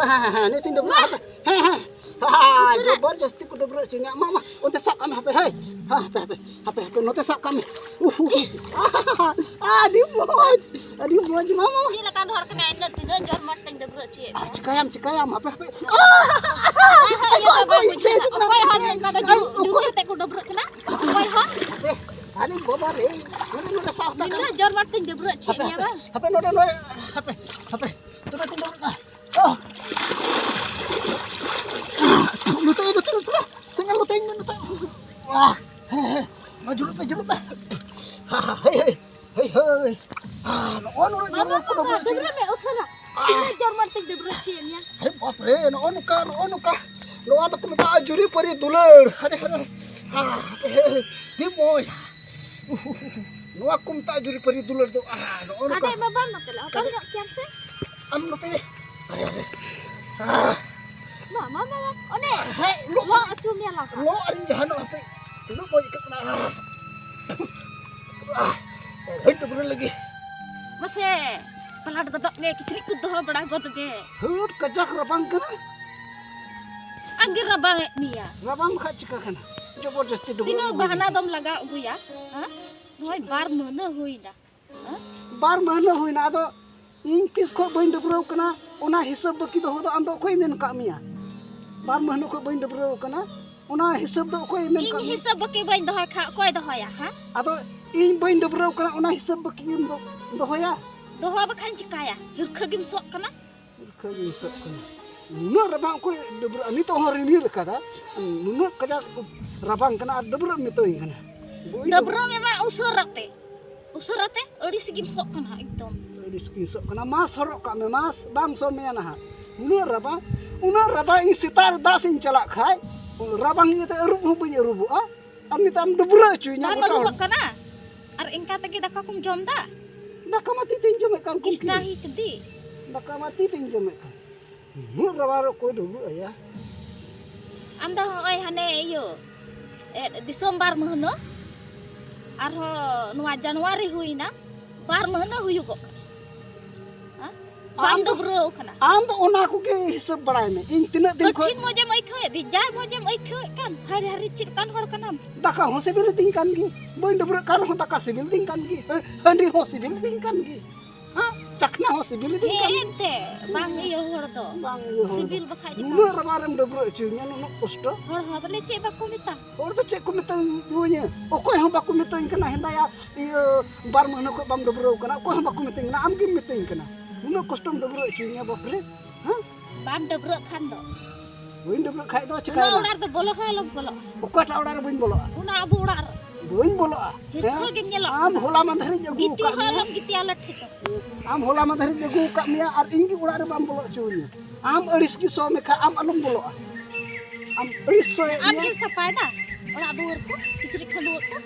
Ini tindak apa? Jabardasti ku dobra cinya mama. Unte sak kami HP. Hai. HP note sak kami. Adi moj mama. Sila kan hor kena indet tidak jor mateng dobra cie. Cikayam HP. Koi hon kada juru te ku dobra kena. Koi hon. Ani bobar Ini sak tak. Tidak jor mateng dobra cie nya ba. HP note HP. Tuh tindak. Oh. Luto. Sengal luto. Wah. Maju lupa. Hei. Ono jorman ko dobro ci. Dobra me usara. Tidak jor mateng dobra cie nya. Aरे बाप रे ono ka. Lo आता ko mata ajuri pari dulad. Hare. Dimo. No aku mata ajuri pari dulad do. Ono ka. Ada baban matela. Apa enggak kiam se? Am no tene. Are. Mama. One. Hai, lu Lo atu me la. lo arin jahan apa? Lu mau ikat na. Itu bener lagi. Mase pelat godok me kitrik ku doh bada godok me. Hut kajak rabang kana. Anggir rabang ni ya. Rabang kha chika kana. Jabardasti do. Tino bahana dom laga ugu ya. Ha? Noi bar mana hoina. Ha? बार महीना हुई ना तो इन किसको बन Dubrow कना ओना हिसाब बकी दो दो आंदो कोई मेन कामिया बार महीना को बन डबरो कना ओना हिसाब दो कोई मेन इन कामिया हिसाब बकी बन दो खा कोई दो या हा आतो इन बन डबरो कना ओना हिसाब बकी दो होया दो बखान चिकाया हिरखगिम sok kana खगी सब कना नु रबांग को डबरो अनि तो हो रिमिल कदा नु कजा रबांग कना डबरो मितोई कना Dubrow memang usurate odi sigim sok kana एकदम Diskisok kena mas horok kami mas bang somena ha una rabang ing sitar dasin celak khai rabang itu erup hubungi rubu ami tam debra cuy nya ko rubu kana ar engka tagi dakakum jom da dakamati tinjom kan kuki istahi tedi dakamati tinjom kan nu rabaro ko dulu ya anda oi hane yo Desember mahno arho nuwa Januari huina bar mahno huyu kok Bam do bro kana. Am to ona ko ke hisab barai me. In tina din ko. Kin mo jam ai khoe, bijay mo jam ai khoe kan. Hari cip kan hor kanam. Daka ho se bil ting kan gi. Boy do bro kan ho daka se bil ting kan gi. Handi ho se bil ting kan gi. Ha? Chakna ho se bil ting kan. Ente bang iyo hor do. Bang iyo. Sibil bakha ji. Nu ramaram do bro chu nya nu posto. Hor bale cip ba ko mita. Hor do cek ko mita nya. O ko ho ba ko mita kana henda ya bar mo ko bam do bro kana. Ko ho ba ko mita na am gi mita kana. Uno custom dobro cuinya bapre, hah? Bam dobro kan do. Buin dobro khai do cikai. Una ular do bolo khala bolo. Ukata ular buin bolo. Una abu ular. Buin bolo. Hirkho gem nyelo. Am hola mandhari jagu. Giti halam giti alat thik. Am hola mandhari jagu kamia ar ingi ular bam bolo cuinya. Am eris ki so me kha am alum bolo. Am eris so am gil sapai da. Ora dur ko kichri khalu ko.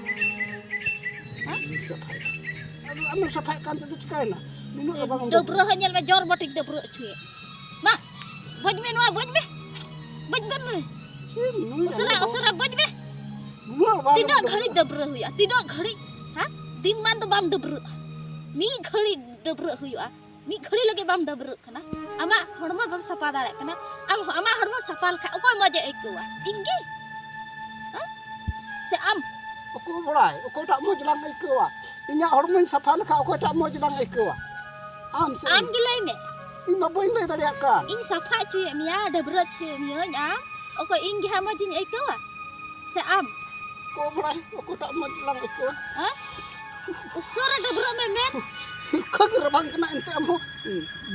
Ha? Sapai. Am sapai kan tu cikai na. Dobro hanyal me jor batik dobro cuy. Ma, boj me no boj me. Boj ben me. Usara boj me. Tidak घड़ी dobro हुआ, tidak घड़ी, हाँ? दिन मान तो balm dobro. मी घड़ी dobro हुआ, मी घड़ी लगे बाम dobro कना. Ama हड़मा बाम सपा दाड़े कना. ama हड़मा सपाल खा, ओको मजे एक हुआ. इंगे, हाँ? से am. Oku borai, oku tak mau jalan ikawa. Inya hormon sapa leka oku tak mau jalan ikawa. Am gilai me. Ima boy le tadi akan. Ing sapa cuy mia dobro cuy mia am. Oku ingi hama jin ikawa. Se am. Ko borai, oku tak mau jalan ikawa. Hah? Usara dobro me men. Kaki rabang kena ente amho.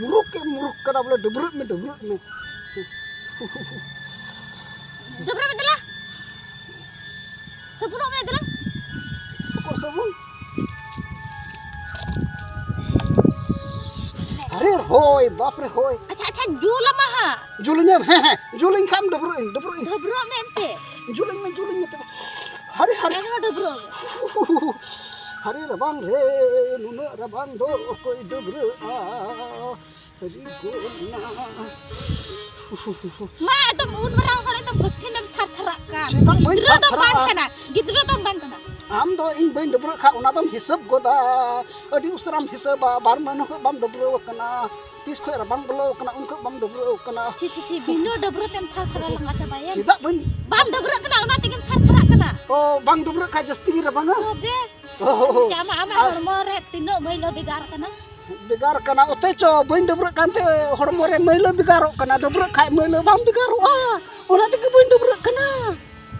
Muruk kata boleh dobro me. Dobro me telah. Sepuluh me telah. Oku sabun. Arir hoy, bapre hoy. Acha jula maha. Julinya, juling kam dobro in. Dobro me ente. Juling te. Hari. Enggak dobro. Hari rabang re, nuna rabang do koi dobro hari guna. Ma itu mun marang hole itu bukti nem thar-tharakan. Cita main Gidra dom thar-tharakan. bang kana. am do ing bain dobro kha ona dom hisab goda adi usram hisaba bar mano ko bam dobro kana tis khoi rabang bolo kana unko bam dobro kana Ci bino dobro tem thar lang aja bayan. sidak bain Bam dobro kana ona tingem thar kana. oh bang dobro kha jasti rabanga Oke. oh Ama hormore tino mailo bigar kana. bigar kana ote cho bain dobro kante hormore mailo bigaro kana dobro kha mailo bam bigaro ona tike bain dobro kana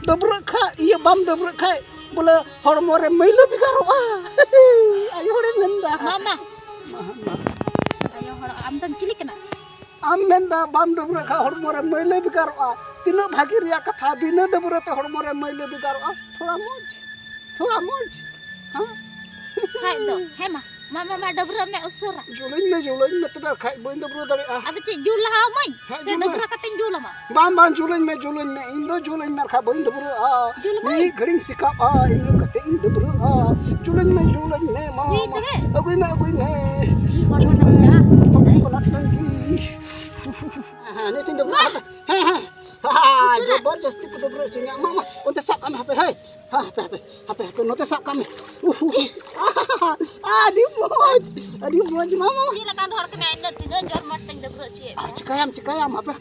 dobro kha iya bam dobro kha boleh hormore mailo bigaro ayo hore menda Mama. Ayo am tam cilik kana. am menda bam dobro kha hormore mailo bigaro tino bhagi riya katha bina dobro te hormore mailo bigaro thoda moj ha Khai do. Hema. Mama dobro me usura. julein me tebe khai bain dobro dari Ada ci jula moy. Ha, Se jula. dobro kating jula ma. bam julein me indo julein me kha bain dobro ni gring sikap ini kate in dobro julein me ma Ni tebe. agui me Julein ya. kolat lagi ni tin dobro jabardasti ko dobro chinya mama onte sak kami hape hai hape ko note sak kami adi moj mama Silakan hor kena ina tino jor mateng dobro ci. cikayam hape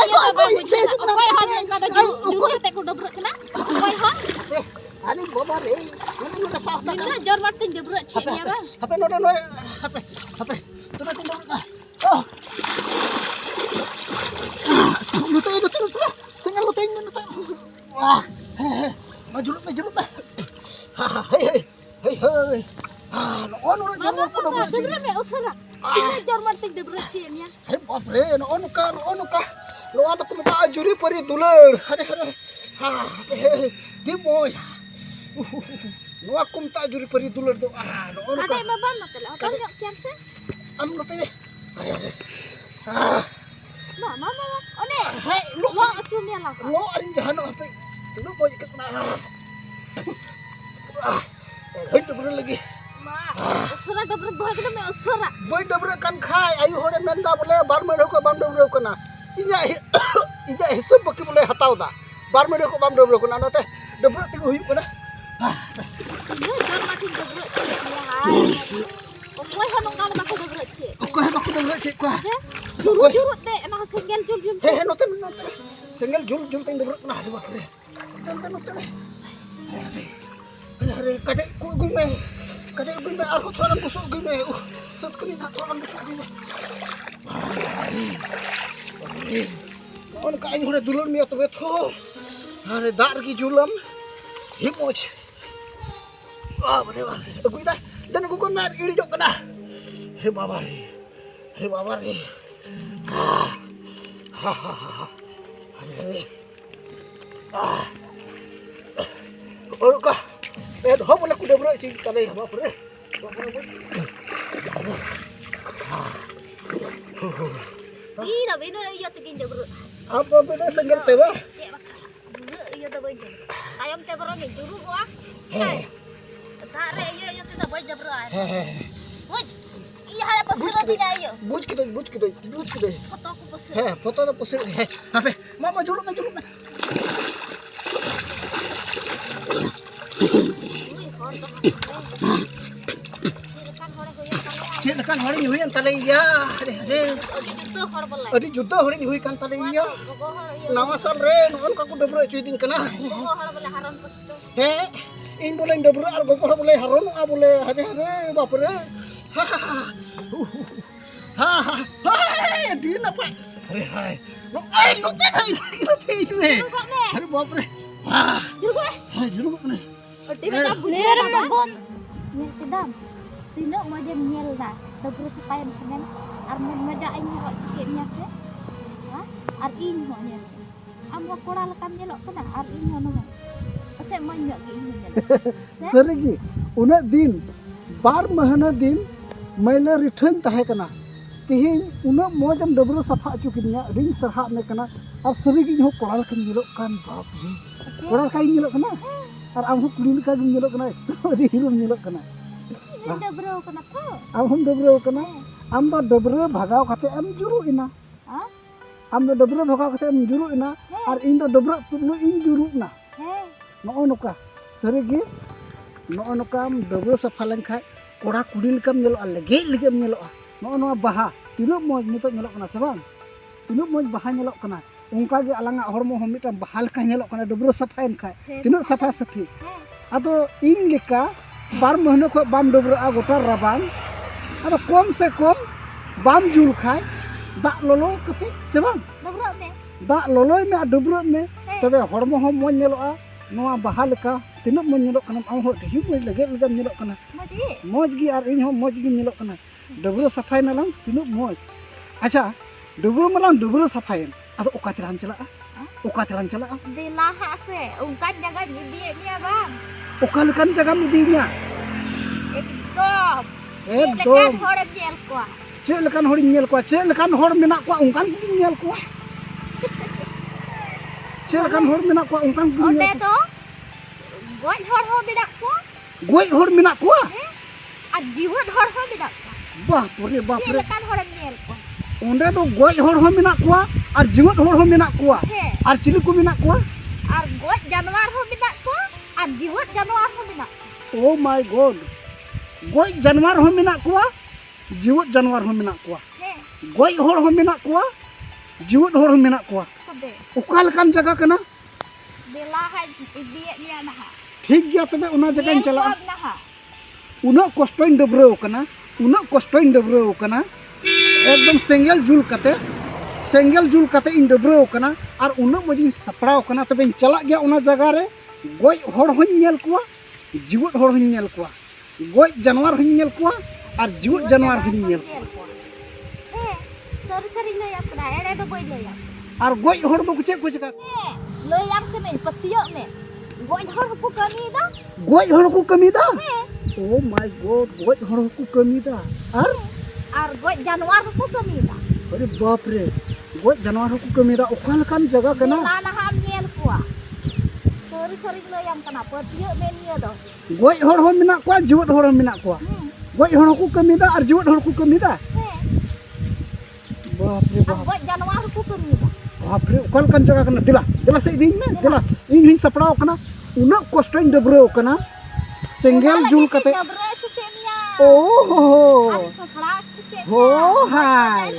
Iya bagus. Koi hon kada jula te ku dobro kena. Koi hon. ani baba re note sak tak Tino jor mateng dobro ci ya bang. hape note hape tuh tin dobro oh Nutai. Sengal nutai. Wah. Majuluk. Hei. No jangan ko dobro ci. Dobro me usura. Tino jor mateng dobro ci ya. Aरे बाप रे no ka. Lo ata ko mata ajuri pari dulur. Hare. Di moy. No aku mata ajuri pari dulur do. No ka. Ada mabam matela. Apa nyak kiam se? Am nutai. Hare. Mama. One. Hai, lo Lo atu me la. lo arin jahan apa? Lo mau ikat mana? Hei dobro lagi. Ma. Usura dobro boy kena me usura. Boy dobro kan khai ayu hore menda bole bar me ko bam dobro kana inya hisab baki bole hataw da bar me ko bam dobro kana note dobro tigo huyu kana Tino jor mateng dobro ci ya hai. Koi hon ngal ma ko dobro ci. ko he baki dobro ci ko Juru te emang senggel jul. he note sengel jul ting dobro kana aduh bapak re note Hare kade ku gui me ar thoran busuk gui me sat kuni na thoran busuk gui me on ka ain hore dulur mi to betho hare dar ki julam himoj bare gui da dan ku kon mar iri jok kana he baba re और का ए हो बोले कुडे बरो ची तले हवा परे Ih, tapi itu iya tekin jebro. apa beda sengger tewa Iya tuh boy. Ayam teh bro nih juru gua. Tare iya tuh boy jebro. Boy. Iya hale pasir tidak ayo. buj kita Foto aku pasir. foto to posir apa mama juluk me Cik kan hari ni huyan tale iya hare Itu hor boleh. adi juta hari ni huyan tale iya Gogo hor iya. nawasan re non ka kuda bro cuitin kana Gogo hor boleh haron pasto. he in boleh ndabro ar gogor boleh haron boleh hare bapak re di napa hare hai no no te hare bapak re wah Juru gue. juru ne Tidak boleh rabon. Nyel kedam. Tino mau jam nyel dah. Dobro supaya kenen armon ngajain rok tiketnya se. Ha? Arin mo nyel. Amo koral kan nyelok kena arin mo no. Ase manyak ke ini nyel. सरगी उन्हें दिन बार महीना दिन मैंने return तहे कना तिहिन उन्हें Maujam Dubrow सफा चुकिनिया ring सरहा में कना और सरगी हो कोड़ाल kan nyelok kan बाप रे कोड़ाल काई nyelok kena और am कुली का nyelok kena ri hirum nyelok kena Ini dobro kena ko. am hum डबरो kena am do डबरो भगाव kate am juru ina Ha? am do डबरो भगाव kate am juru ina और इन do डबरो तुलु इन juru na Heh. no noka सारी नॉ नोकाम डबरो सफा लेनखा कोड़ा कुड़ी लेकाम नेलोआ लेगे लेगेम नेलोआ नॉ बाहा तीनो मौज नितो नेलोक कना से बांग तीनो मौज बाहा नेलोक कना उनका गे अलांगा हरमो हम मिटाम बाहा लेका नेलोक कना डबरो सफा एनखा तीनो सफा सफी आदो इन लेका बार महीने खो बाम डबरोआ गोटा राबांग आदो कम से कम बाम जुल खाय दा लोलो कते से बांग डबरो में दा लोलोय में डबरो में तबे हरमो हम मौज नेलोआ नोआ बाहा लेका तीनो मौज नेलोक कना आम हो ढेर मौज लगे लगम नेलोक कना मौज गी और इन हो मौज गी नेलोक कना डबरो सफाई नालांग तीनो मौज अच्छा डबरो मालांग डबरो सफाई आदो ओका तेराम चला दिला से उनका जगह दिए मिया बांग ओका लेकान जगह में दीनिया एकदम हर जेल को चे लेकान हर नेल को चे लेकान हर मेना को उनकान गी नेल को चे लेकान हर मेना को उनकान गी ओंडे तो गोज हर हो बिदा को गोज हर मेना को आ जीवन हर हो बिदा बाप रे चे लेकान हर जेल को ओंडे तो गोज हर हो मेना को और जीवन हर हो मेना को और चिली को मेना को और गोज जानवर हो बिदा को और जीवन जानवर हो बिदा ओ माय गॉड गोज जानवर हो मेना को जीवन जानवर हो मेना को गोज हर हो मेना को जीवन हर हो मेना को ओका लेकान जगह कना दिला है दिए मिया ना ठीक गया तबे उना जगह चला उना कष्टोइन डबरो कना एकदम सेंगल जुल कते इन डबरो कना और उना मजी सपड़ाव कना तबे चला गया उना जगह रे गोज हर होन नेल कुआ जीवत हर होन नेल कुआ गोज जानवर होन नेल कुआ और जीवत जानवर होन नेल कुआ सरी ले अपना एड़े तो कोई ले और गोज हर तो कुछ जगह ले याम के नहीं पतियो में गोज हर को कमीदा ओ माय गॉड गोज हर को कमीदा और गोज जानवर को कमीदा अरे बाप रे गोज जानवर को कमीदा ओका लेकान जगह कना ना हम नेल कुआ सरी ले याम कना पतियो में निया दो गोज हर हो मिना को जीवत हर हो मिना को गोज हर को कमीदा और जीवत हर को कमीदा बाप रे बाप गोज जानवर को कमीदा बाप रे ओका लेकान जगह कना दिला से इदिन में दिला इन हिन सपड़ाव कना उना कष्टोइन डबरो कना सेंगल जुल कते ओ हो हाय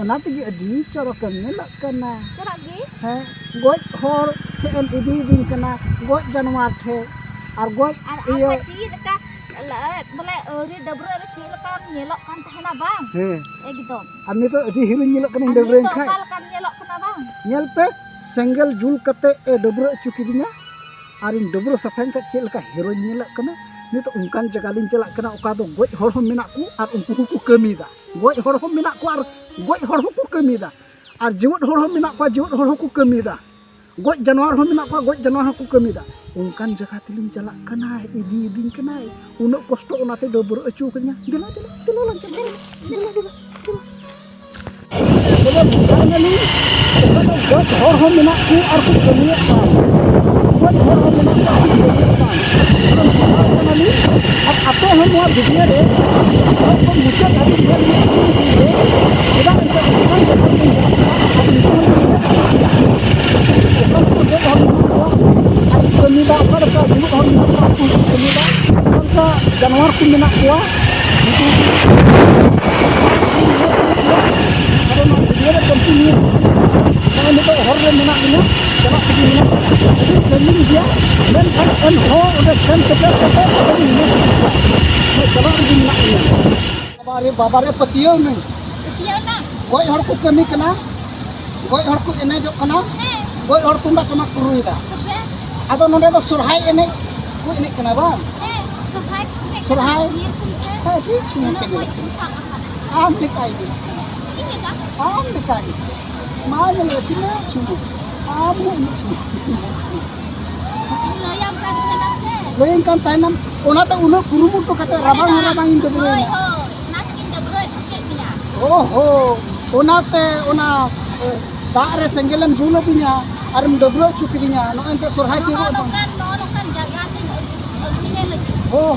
ओना तगी अडी चरकम नेलक कना है गोज हर थे एम इदी दिन कना गोज जानवर थे और गोज इयो बोले ओरी डबरो रे ची लका नेलक कान तहना बांग एकदम और नि तो अडी हिरो नेलक कना डबरो खाय कान नेलक कना बांग नेल पे सेंगल जुल कते ए डबरो चुकी दिना और इन डबरो सफाइन का चे लका हिरो नेलक कना नि तो उनकान जगह लिन चला कना ओका दो गोज हर हो मेना को और उनको को कमीदा गोज हर हो मेना को और गोज हर हो को कमीदा और जीवत हर हो मेना को जीवत हर हो को कमीदा गोज जानवर हो मेना को गोज जानवर हो को कमीदा उनकान जगह तिलिन चला कना इदी दिन कना उनो कष्ट ओनाते डबरो अचू कन्या दिला लन चला दिला बोले फाइनली गोज हर हो मेना को और को कमीदा गोज हर हो मेना को अब आते हम वहाँ वीडियो रे तो मुझे अभी जानवर को मेना को वीडियो रे कंटिन्यू नितो हर रे मेना इना चला कदी मेना कमी दिया मेन एन हो ओदे सेन कते चला कदी मेना इना बाबा रे पतियो में ना गोज हर को कमी कना गोज हर को एने जो कना गोज हर तुंदा टमा कुरुइदा आदो नोडे तो सुरहाय एने को एने कना बा सुरहाय है ठीक छने के आम दिखाई दे आम दिखाई मां ने लेतिने छुनु आम लोयन kan tainam onate uno kurumutu kate rabang indebro ओहो ओनाते ओना दाग रे सेंगेलम जुल दिया और डबरो चुकिदिया नोनते सोरहाय तिगो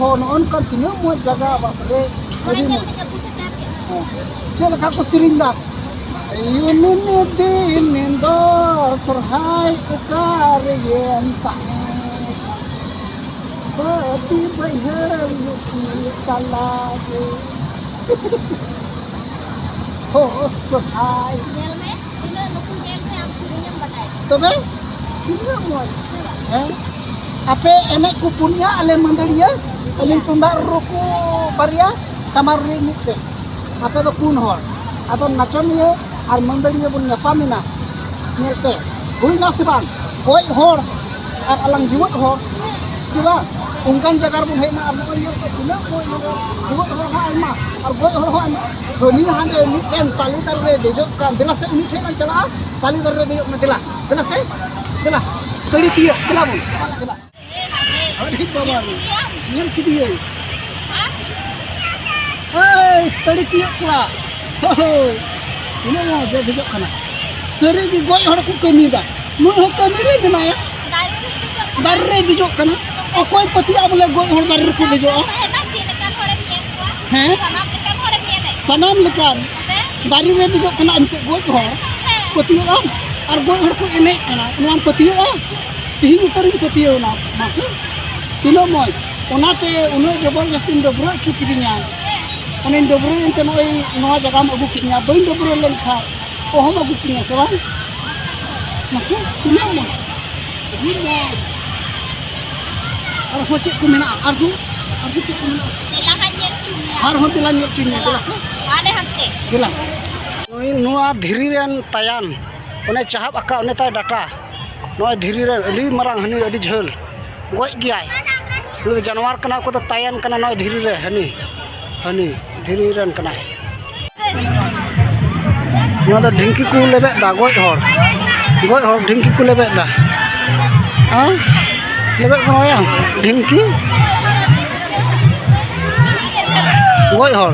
हो नोनका तिनो मो जगह बाप रे चल का को सिरिंदा Ini din indo surhai ukar yen tahe Bati bayar yuki talage Ho surhai Nyel me, tina nuku nyel me am surunyam batai. Tobe tidak moj Ape enek ku punya ale mandaria ale tunda ruku baria kamar rimit pe Ape do kun hor atau nachoniye ar mandaria bun nyapamina nyel pe hui na sibang koi hor ar alang jiwat hor siba ungkan jagar bun hena ar mo yor pina koi jiwat hor ha alma ar goi hor ha doni hande mit pen tali tarre dejo kan dela se mit hena chala tali tarre dejo na dela se dela tali tiyo dela bun dela hari baba nyel kidiye hey tali tiyo kula ho ini mau jadi dejo kana seri di goi hor ku kami da mu ho kami re binaya darre dejo kana okoi pati abule goi hor darre ku dejo he sanam lekan dari re dejo kana ante goi hor pati ar goi hor ku enek kana nuan pati tihi utarin pati na masa tino moy onate uno jabal gastin dobro chukidinya onen dobro ente noi noa jagam agu kinya bain dobro len kha ohom agu kinya sawan masa tino moy tino ar hoche ku mena ar hoche ku mena Ilahan nyel chunya. ar ho tilan nyep chinya dilasa Ane hakte. gila noi noa dhiri ren tayan one chahap aka one tay data noi dhiri ren ali marang hani adi jhal goi giai noi janwar kana ko tayan kana noi dhiri re hani dhiri ren kana no da ढिंकी को lebe da goi hor ढिंकी को lebe da ha lebe kono ya ढिंकी goi hor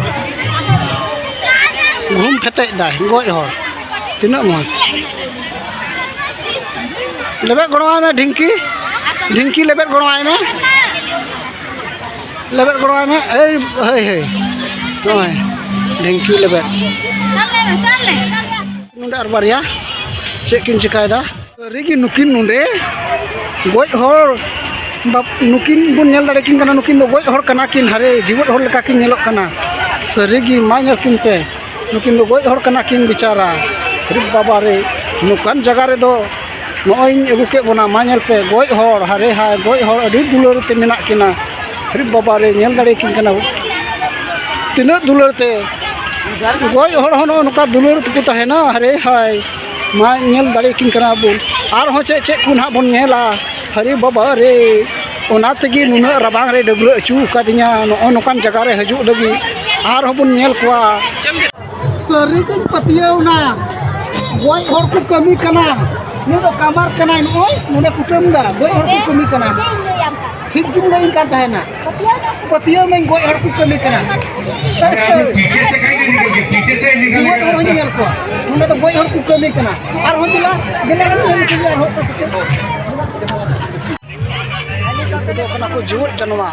घूम खते दा गoi hor tina mo lebe gonoa me ढिंकी lebe gonoa me lebe gonoa me hey noi ढिंकी lebe Chale. nunde arbar ya cek kin cikai da rigi nukin nunde goi hor bap nukin bun nyel dare kin kana nukin do goi hor kana kin hare jiwat hor leka kin nyelok kana serigi manya kin pe nukin do goi hor kana kin bicara rib baba re nukan jaga re do noi egu ke bona manyel pe goi hor hare ha goi hor adi dulur te menak kina rib baba re nyel dare kin kana tina dulur te goi hor hono nuka dulur te tahena hare hai ma nyel dare kin kana bun ar ho che kun ha bon nyela hari baba re ona tegi nuna rabang re debru acu kadinya no nokan jaga re haju lagi ar ho bon nyel kwa seri kin patiau na goi hor ku kami kana nuda kamar kana noi nuda kutem da goi hor ku kami kana Chindu yam sa. ठीक दिन नहीं kan tahena patiau main goi hor ku kami kana पीछे से कहीं नहीं निकलोगे पीछे से jiwa निकलोगे hor nyel kwa nuda to goi hor ku kami kana ar ho dila dila kan ko hor ku kese kana ko jiwa janwa